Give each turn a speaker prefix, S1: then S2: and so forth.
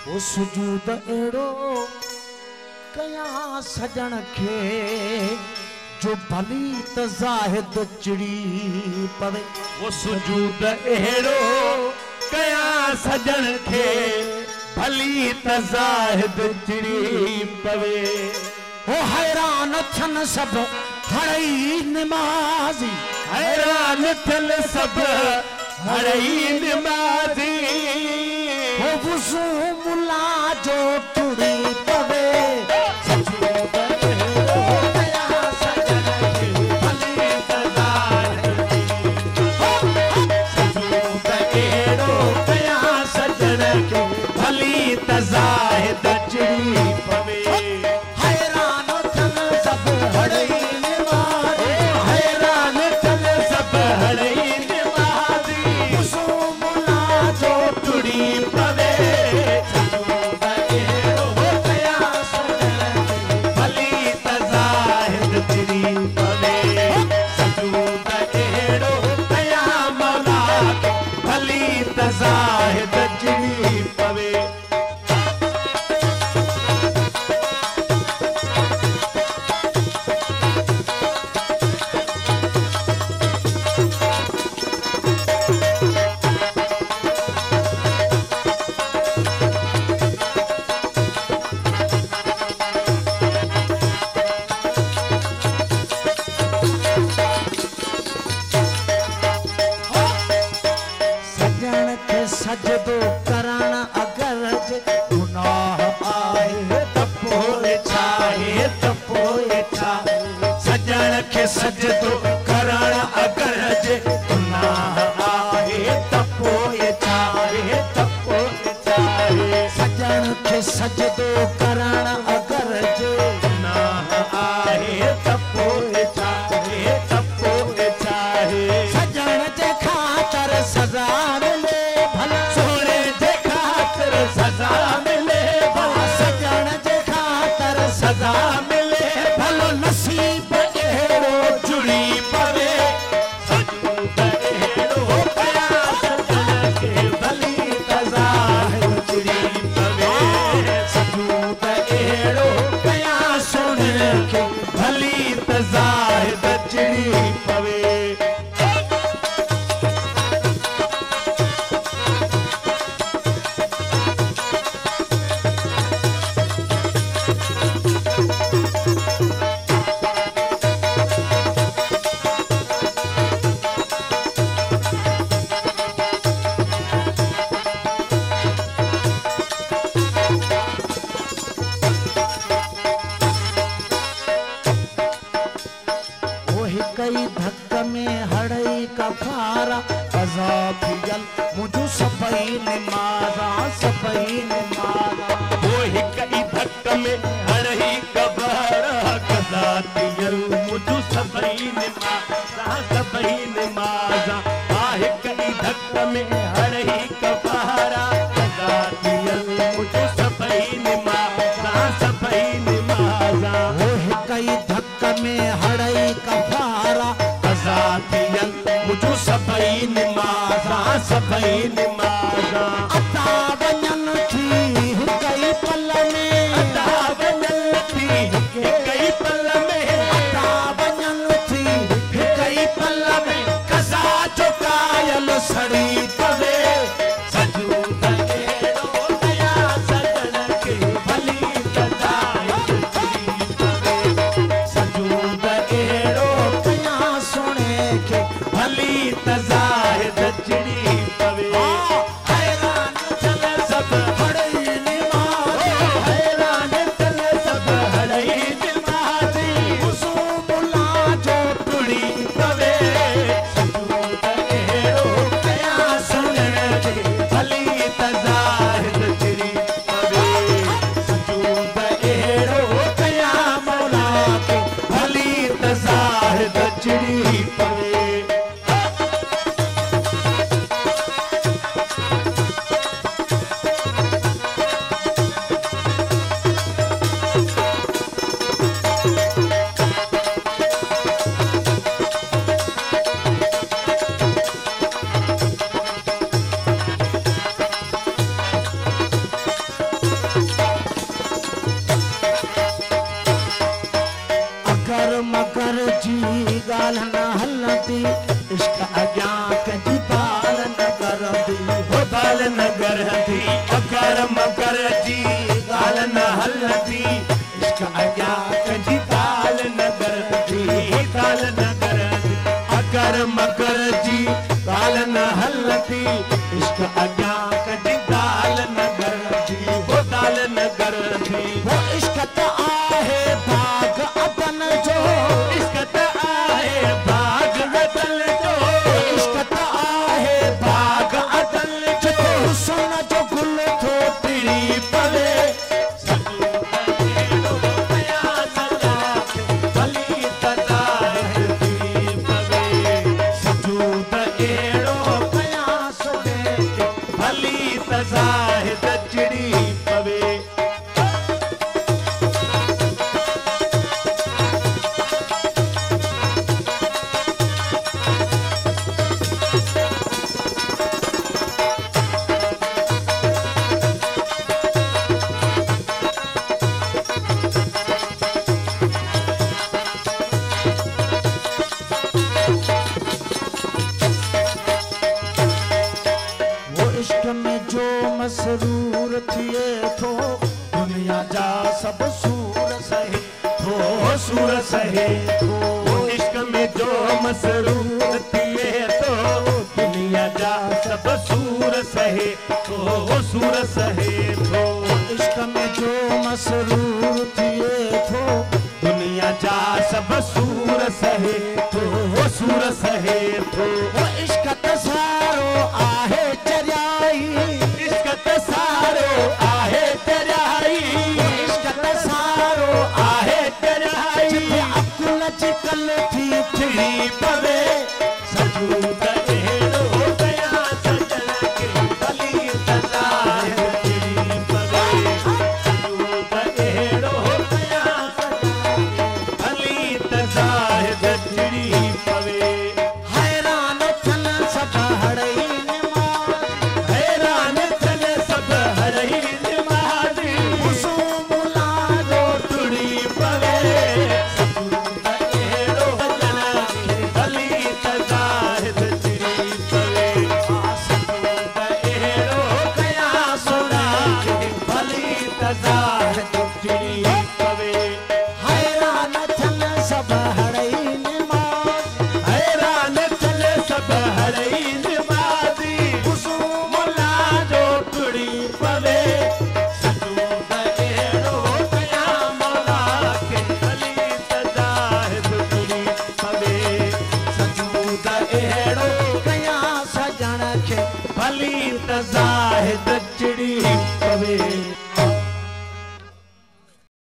S1: वो सुजूद एड़ो कया सजन खे जो भली त ज़ाहिद चिड़ी पवे।
S2: वो सुजूद एड़ो कया सजन खे भली त ज़ाहिद चिड़ी पवे।
S1: वो हैरान थन सब हड़ई निमाज़ी,
S2: हैरान थियल सब हड़ई निमाज़ी।
S1: वो वुज़ू मुला जो टुड़ी पवे। सुजूद एड़ो कया सजन खे भली त ज़ाहिद
S2: सुजूद एड़ो कया सजन खे भली त ज़ाहिद चिड़ी पवे।
S1: हैरान थन सब हड़ई निमाज़ी,
S2: हैरान थियल सब हड़ई निमाज़ी।
S1: वुज़ू मुला जो
S2: टुड़ी पवे। सुजूद एड़ो कया सजन खे भली त ज़ाहिद चिड़ी पवे। सुजूद एड़ो कया मौला खे भली त ज़ाहिद चिड़ी पवे।
S1: सजन खे सजदो करण अगर जे गुनाह आए त पोइ
S2: छाहे त पोइ छाहे। सजण खे सजदो करण अगर जे गुनाह आहे त पोइ छाहे त पोइ छाहे।
S1: सजन खे सजदो करण अगर जे
S2: गुनाह आहे त पोइ छाहे त पोइ छाहे।
S1: सजन जे ख़ातिर सज़ा मिले भला,
S2: सोणे जे ख़ातिर सज़ा मिले भला।
S1: सजन जे ख़ातिर
S2: सज़ा मिले भलो नसीब अहिड़ो जुड़ी पवे। सुजूद अहिड़ो कया सजन खे भली त ज़ाहिद चिड़ी पवे। सुजूद अहिड़ो कया सोणे खे भली त ज़ाहिद चिड़ी पवे।
S1: वो हिकई धक में हड़ई कफारा अज़ाबियल मुझो सभई निमाज़ा सभई निमाज़ा।
S2: वो हिक ई धक में हड़ई कबारा कज़ातियल मुझो सभई निमाज़ा सभई निमाज़ा। आ हिक ई धक में हड़ई कबारा कज़ातियल मुझो सभई निमाज़ा सभई निमाज़ा।
S1: वो हिकई धक में हड़ई कफारा
S2: कज़ातियल मुझो सभई निमाज़ा सभई निमाज़ा।
S1: अता वञन थी हिकई पल में,
S2: अता वञन थी हिकई पल में।
S1: अता वञन थी
S2: हिकई पल में कज़ा जो कायल सड़ी पवे। अगर मगर जी ॻाल्हि न हलंदी इश्क अॻियां कंहिंजी ॻाल्हि न करंदी ॻाल्हि न करंदी अगर मगर जी ॻाल्हि न हलंदी इश्क अॻियां कंहिंजी ॻाल्हि न करंदी हो ॻाल्हि न करंदी
S1: वो इश्क त आहे बाग अदन जो
S2: इश्क त आहे बाग अदल जो
S1: इश्क त आहे
S2: बाग अदल जो
S1: हुस्न जो गुल थो
S2: टिड़ी पवे ज़ाहिद चिड़ी पवे
S1: मसरूर थिए थो दुनिया जा सब सूर सहे
S2: थो सूर सहे थो इश्क में जो मसरूर थिए थो दुनिया जा सब सूर सहे थो सूर सहे थो
S1: इश्क में जो मसरूर थिए थो
S2: दुनिया जा सब सूर सहे थो सूर सहे थो
S1: वो इश्क त सारो आहे चरियाई
S2: सारो आहे तेराई
S1: इश्क त सारो
S2: आहे तेराई
S1: अकुल जी कल थी
S2: चिड़ी पवे सजूद अहिड़ो कया सजण खे भली त ज़ाहिद चिड़ी पवे सजूद अहिड़ो कया सजण खे भली त ज़ाहिद चिड़ी पवे
S1: हैरान थियन सभ हड़ई
S2: हैरान थियन सभ हड़ई निमाज़ी
S1: हुसूम लाजो
S2: टुड़ी पवे सजूद अहिड़ो सजण खे भली त ज़ाहिद चिड़ी पवे सजूद अहिड़ो कया सोना खे भली त ज़ाहिद चिड़ी पवे
S1: हैरान थियन सभ हड़ई
S2: हैरान थियन सभ हड़ई निमाज़ी
S1: हुसूम
S2: लाजो टुड़ी पवे सजूद अहिड़ो कया मौला खे भली त ज़ाहिद चिड़ी पवे सजूद अहिड़ो
S1: कया सजण खे
S2: भली त ज़ाहिद चिड़ी पवे